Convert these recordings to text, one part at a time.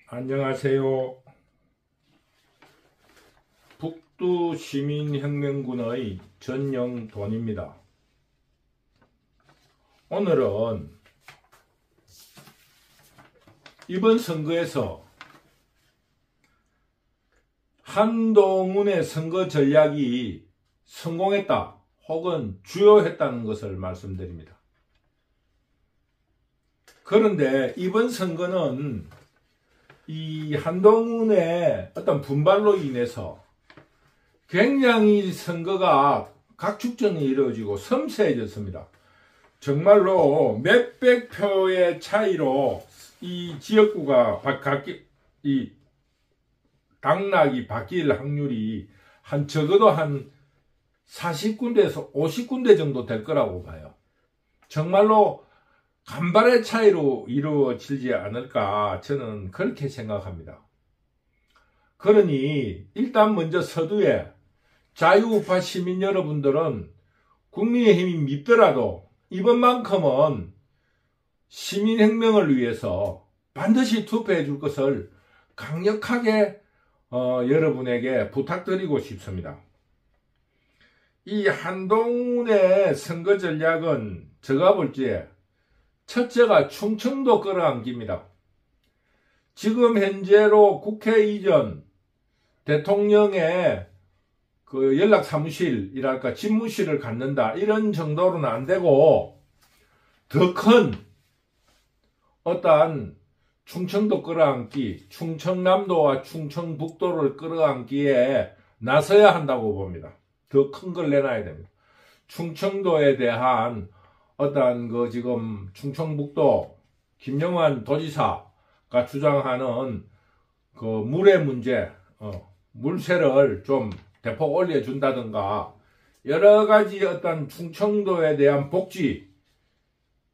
안녕하세요. 북두시민혁명군의 전영돈입니다. 오늘은 이번 선거에서 한동훈의 선거 전략이 성공했다 혹은 주요했다는 것을 말씀드립니다. 그런데 이번 선거는 이 한동훈의 어떤 분발로 인해서 굉장히 선거가 각축전이 이루어지고 섬세해졌습니다. 정말로 몇백 표의 차이로 이 지역구가 이 당락이 바뀔 확률이 적어도 한 40군데에서 50군데 정도 될 거라고 봐요. 정말로 간발의 차이로 이루어지지 않을까 저는 그렇게 생각합니다. 그러니 일단 먼저 서두에 자유우파 시민 여러분들은 국민의힘이 밉더라도 이번만큼은 시민혁명을 위해서 반드시 투표해 줄 것을 강력하게 여러분에게 부탁드리고 싶습니다. 이 한동훈의 선거 전략은 제가 볼 때 첫째가 충청도 끌어안기입니다. 지금 현재로 국회 이전 대통령의 그 연락사무실이랄까 집무실을 갖는다 이런 정도로는 안 되고 더 큰 어떠한 충청도 끌어안기, 충청남도와 충청북도를 끌어안기에 나서야 한다고 봅니다. 더 큰 걸 내놔야 됩니다. 충청도에 대한 어떠한 지금 충청북도 김영환 도지사가 주장하는 그 물의 문제, 물세를 좀 대폭 올려준다든가 여러 가지 어떤 충청도에 대한 복지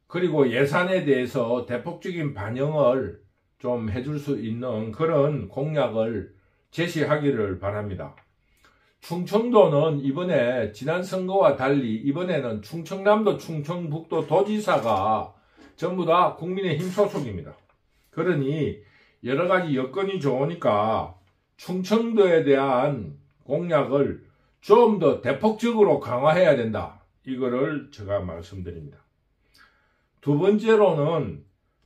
그리고 예산에 대해서 대폭적인 반영을 좀 해줄 수 있는 그런 공약을 제시하기를 바랍니다. 충청도는 이번에 지난 선거와 달리 이번에는 충청남도 충청북도 도지사가 전부 다 국민의힘 소속입니다. 그러니 여러가지 여건이 좋으니까 충청도에 대한 공약을 좀 더 대폭적으로 강화해야 된다. 이거를 제가 말씀드립니다. 두 번째로는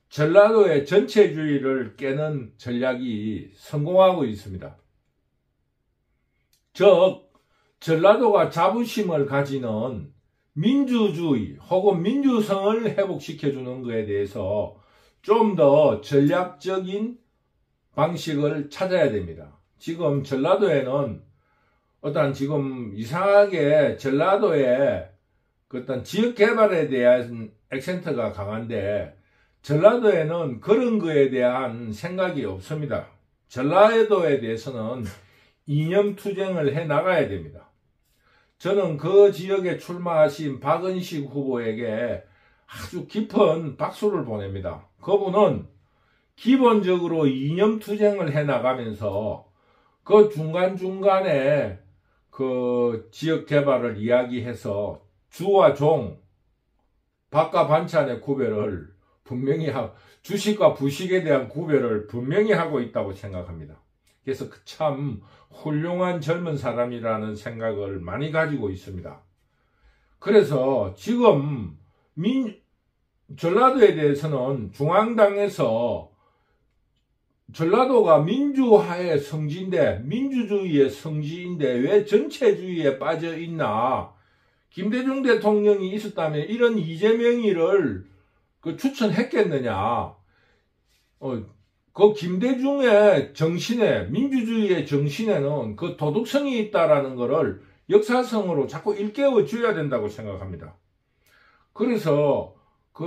전라도의 전체주의를 깨는 전략이 성공하고 있습니다. 즉 전라도가 자부심을 가지는 민주주의 혹은 민주성을 회복시켜주는 것에 대해서 좀 더 전략적인 방식을 찾아야 됩니다. 지금 전라도에는 지금 이상하게 전라도에 어떤 지역개발에 대한 액센트가 강한데 전라도에는 그런 거에 대한 생각이 없습니다. 전라도에 대해서는 이념투쟁을 해 나가야 됩니다. 저는 그 지역에 출마하신 박은식 후보에게 아주 깊은 박수를 보냅니다. 그분은 기본적으로 이념투쟁을 해 나가면서 그 중간중간에 그 지역 개발을 이야기해서 주와 종, 밥과 반찬의 구별을 분명히 하고 주식과 부식에 대한 구별을 분명히 하고 있다고 생각합니다. 그래서 참 훌륭한 젊은 사람이라는 생각을 많이 가지고 있습니다. 그래서 지금 전라도에 대해서는 중앙당에서 전라도가 민주화의 성지인데 민주주의의 성지인데 왜 전체주의에 빠져 있나? 김대중 대통령이 있었다면 이런 이재명이를 추천했겠느냐? 그 김대중의 정신에 민주주의의 정신에는 그 도덕성이 있다라는 것을 역사성으로 자꾸 일깨워 줘야 된다고 생각합니다. 그래서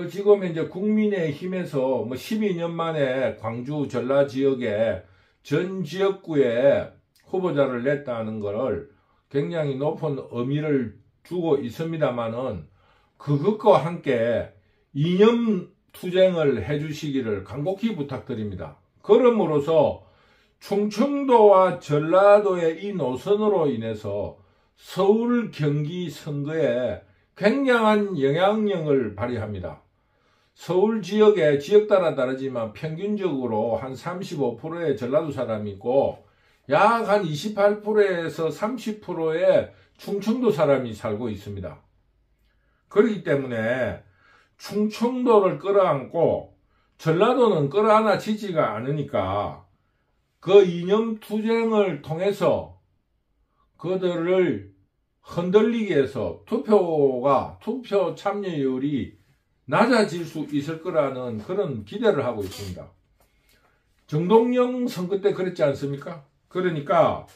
지금 이제 국민의힘에서 12년 만에 광주 전라 지역에 전 지역구에 후보자를 냈다는 것을 굉장히 높은 의미를 주고 있습니다만은 그것과 함께 이념 투쟁을 해주시기를 간곡히 부탁드립니다. 그럼으로써 충청도와 전라도의 이 노선으로 인해서 서울 경기 선거에 굉장한 영향력을 발휘합니다. 서울 지역에 지역 따라 다르지만 평균적으로 한 35%의 전라도 사람이 있고 약 한 28%에서 30%의 충청도 사람이 살고 있습니다. 그렇기 때문에 충청도를 끌어안고 전라도는 끌어안아지지가 않으니까 그 이념 투쟁을 통해서 그들을 흔들리기 위해서 투표 참여율이 낮아질 수 있을 거라는 그런 기대를 하고 있습니다. 정동영 선거 때 그랬지 않습니까? 그러니까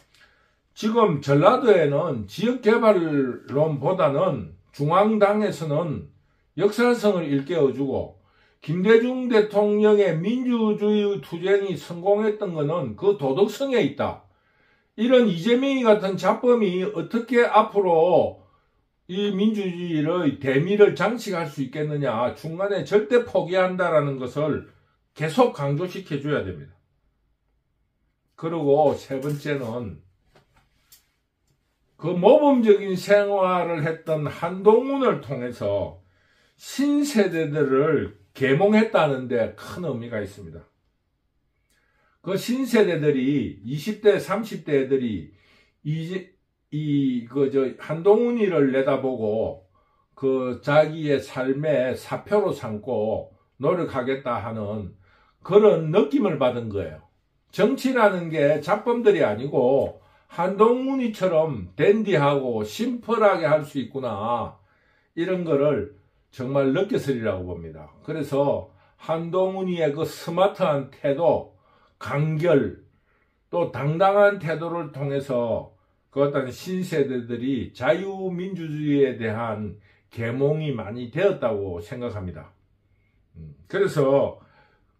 지금 전라도에는 지역개발론보다는 중앙당에서는 역사성을 일깨워주고 김대중 대통령의 민주주의 투쟁이 성공했던 것은 그 도덕성에 있다. 이런 이재명이 같은 잡범이 어떻게 앞으로 이 민주주의의 대미를 장식할 수 있겠느냐. 중간에 절대 포기한다라는 것을 계속 강조시켜줘야 됩니다. 그리고 세 번째는 그 모범적인 생활을 했던 한동훈을 통해서 신세대들을 계몽했다는데 큰 의미가 있습니다. 그 신세대들이 20대, 30대 애들이 한동훈이를 내다보고 그 자기의 삶의 사표로 삼고 노력하겠다 하는 그런 느낌을 받은 거예요. 정치라는 게 잡범들이 아니고 한동훈이처럼 댄디하고 심플하게 할 수 있구나. 이런 거를 정말 느꼈으리라고 봅니다. 그래서 한동훈이의 그 스마트한 태도, 간결, 또 당당한 태도를 통해서 그 어떤 신세대들이 자유민주주의에 대한 계몽이 많이 되었다고 생각합니다. 그래서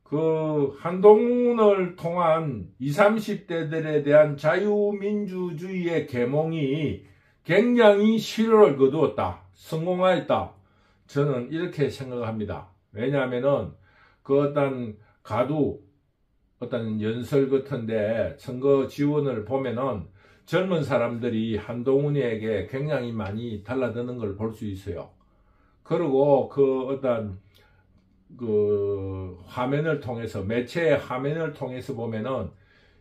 그 한동훈을 통한 20, 30대들에 대한 자유민주주의의 계몽이 굉장히 실효를 거두었다. 성공하였다. 저는 이렇게 생각합니다. 왜냐하면은 그 어떤 어떤 연설 같은데 선거 지원을 보면은 젊은 사람들이 한동훈에게 굉장히 많이 달라드는 걸 볼 수 있어요. 그리고 그 어떤 그 화면을 통해서 매체의 화면을 통해서 보면은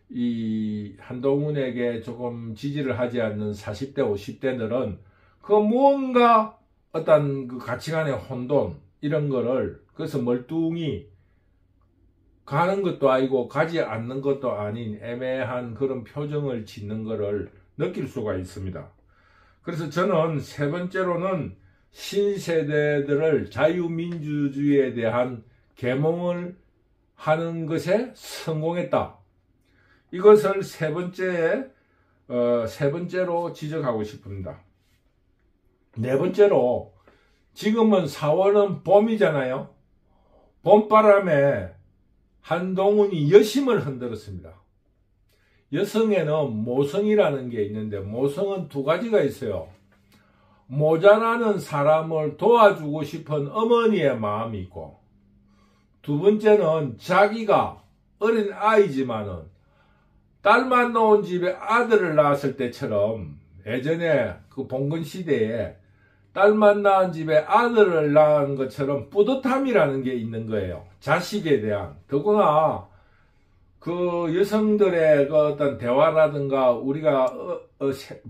이 한동훈에게 조금 지지를 하지 않는 40대 50대들은 그 무언가 어떤 그 가치관의 혼돈 이런 거를 그래서 멀뚱히 가는 것도 아니고 가지 않는 것도 아닌 애매한 그런 표정을 짓는 거를 느낄 수가 있습니다. 그래서 저는 세 번째로는 신세대들을 자유민주주의에 대한 계몽을 하는 것에 성공했다. 이것을 세 번째로 지적하고 싶습니다. 네 번째로 지금은 4월은 봄이잖아요. 봄바람에 한동훈이 여심을 흔들었습니다. 여성에는 모성이라는 게 있는데 모성은 두 가지가 있어요. 모자라는 사람을 도와주고 싶은 어머니의 마음이 있고 두 번째는 자기가 어린 아이지만은 딸만 놓은 집에 아들을 낳았을 때처럼 예전에 그 봉건 시대에 딸만 낳은 집에 아들을 낳은 것처럼 뿌듯함이라는 게 있는 거예요. 자식에 대한. 더구나 그 여성들의 그 어떤 대화라든가 우리가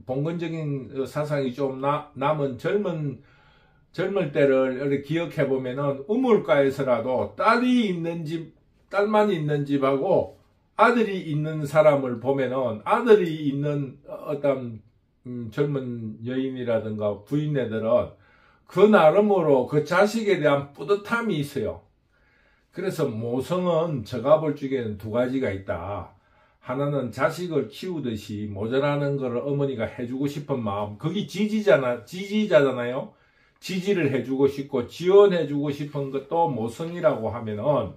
봉건적인 사상이 좀 남은 젊을 때를 이렇게 기억해 보면은 우물가에서라도 딸만 있는 집하고 아들이 있는 사람을 보면은 아들이 있는 어떤 젊은 여인이라든가 부인네들은 그 나름으로 그 자식에 대한 뿌듯함이 있어요. 그래서 모성은 제가 볼 적에는 두 가지가 있다. 하나는 자식을 키우듯이 모자라는 것을 어머니가 해주고 싶은 마음. 그게 지지자잖아요. 지지를 해주고 싶고 지원해주고 싶은 것도 모성이라고 하면은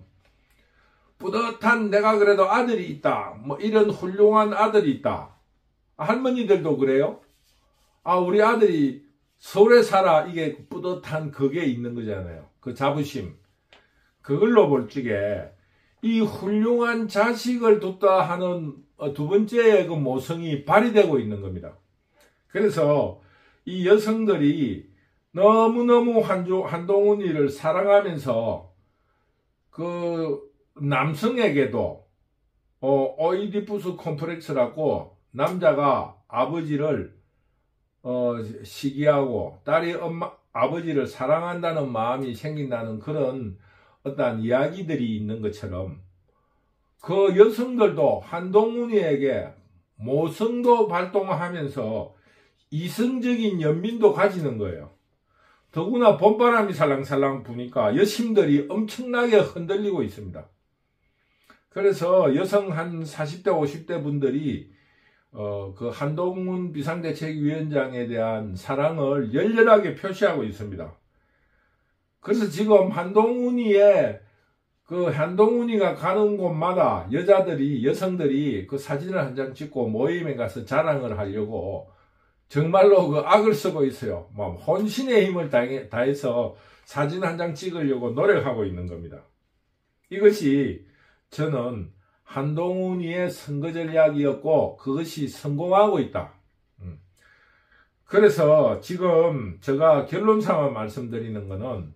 뿌듯한 내가 그래도 아들이 있다. 뭐 이런 훌륭한 아들이 있다. 할머니들도 그래요. 아, 우리 아들이 서울에 살아. 이게 뿌듯한 그게 있는 거잖아요. 그 자부심. 그걸로 볼 적에 이 훌륭한 자식을 뒀다 하는 두 번째의 그 모성이 발휘되고 있는 겁니다. 그래서 이 여성들이 너무너무 한동훈이를 사랑하면서 그 남성에게도 오이디푸스 콤플렉스라고 남자가 아버지를 시기하고 딸이 아버지를 사랑한다는 마음이 생긴다는 그런 어떤 이야기들이 있는 것처럼 그 여성들도 한동훈이에게 모성도 발동하면서 이성적인 연민도 가지는 거예요. 더구나 봄바람이 살랑살랑 부니까 여심들이 엄청나게 흔들리고 있습니다. 그래서 여성 한 40대 50대 분들이 그 한동훈 비상대책위원장에 대한 사랑을 열렬하게 표시하고 있습니다. 그래서 지금 한동훈이가 가는 곳마다 여성들이 그 사진을 한 장 찍고 모임에 가서 자랑을 하려고 정말로 그 악을 쓰고 있어요. 뭐 혼신의 힘을 다해서 사진 한 장 찍으려고 노력하고 있는 겁니다. 이것이 저는 한동훈이의 선거 전략이었고 그것이 성공하고 있다. 그래서 지금 제가 결론상으로 말씀드리는 것은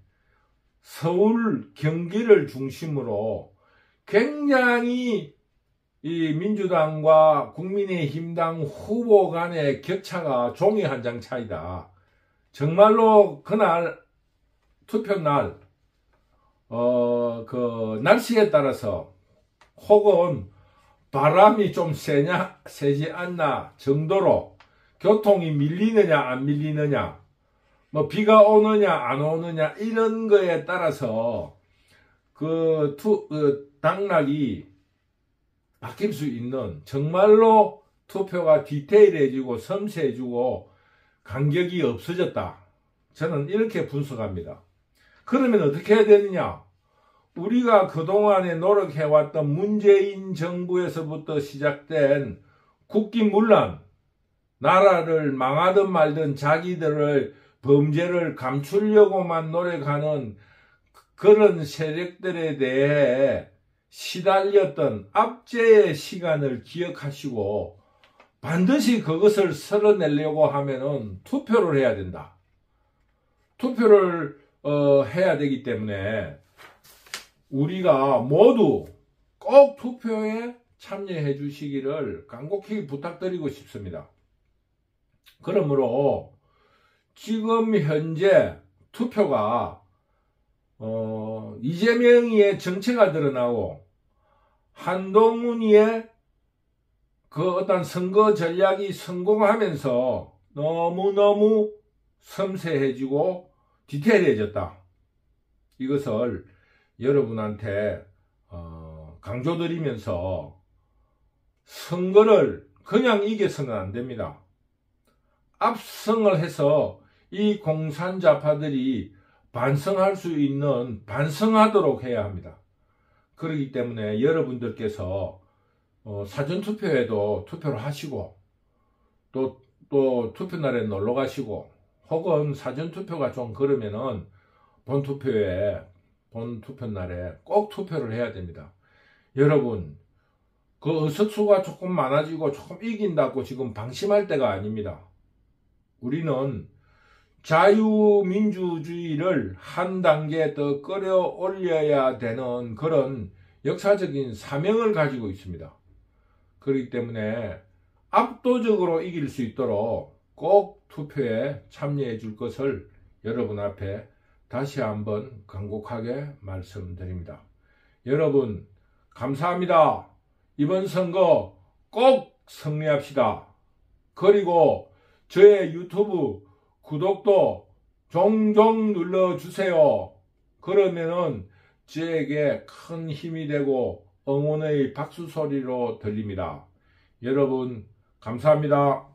서울, 경기를 중심으로 굉장히 이 민주당과 국민의힘당 후보 간의 격차가 종이 한 장 차이다. 정말로 그날 투표날 그 날씨에 따라서 혹은 바람이 좀 세지 않나 정도로 교통이 밀리느냐 안 밀리느냐 뭐 비가 오느냐 안 오느냐 이런 거에 따라서 그 당락이 바뀔 수 있는 정말로 투표가 디테일해지고 섬세해지고 간격이 없어졌다. 저는 이렇게 분석합니다. 그러면 어떻게 해야 되느냐? 우리가 그동안에 노력해왔던 문재인 정부에서부터 시작된 국기문란, 나라를 망하든 말든 자기들의 범죄를 감추려고만 노력하는 그런 세력들에 대해 시달렸던 압제의 시간을 기억하시고 반드시 그것을 쓸어내려고 하면은 투표를 해야 된다. 투표를 해야 되기 때문에 우리가 모두 꼭 투표에 참여해 주시기를 간곡히 부탁드리고 싶습니다. 그러므로 지금 현재 투표가 이재명이의 정체가 드러나고 한동훈이의 그 어떤 선거 전략이 성공하면서 너무너무 섬세해지고 디테일해졌다. 이것을 여러분한테 강조드리면서 선거를 그냥 이겨서는 안 됩니다. 압승을 해서 이 공산좌파들이 반성할 수 있는 반성하도록 해야 합니다. 그렇기 때문에 여러분들께서 사전투표에도 투표를 하시고 또 투표날에 놀러 가시고 혹은 사전투표가 좀 그러면은 본투표날에 꼭 투표를 해야 됩니다. 여러분 그 의석수가 조금 많아지고 조금 이긴다고 지금 방심할 때가 아닙니다. 우리는 자유민주주의를 한 단계 더 끌어올려야 되는 그런 역사적인 사명을 가지고 있습니다. 그렇기 때문에 압도적으로 이길 수 있도록 꼭 투표에 참여해 줄 것을 여러분 앞에 다시 한번 간곡하게 말씀드립니다. 여러분 감사합니다. 이번 선거 꼭 승리합시다. 그리고 저의 유튜브 구독도 종종 눌러주세요. 그러면은 저에게 큰 힘이 되고 응원의 박수 소리로 들립니다. 여러분 감사합니다.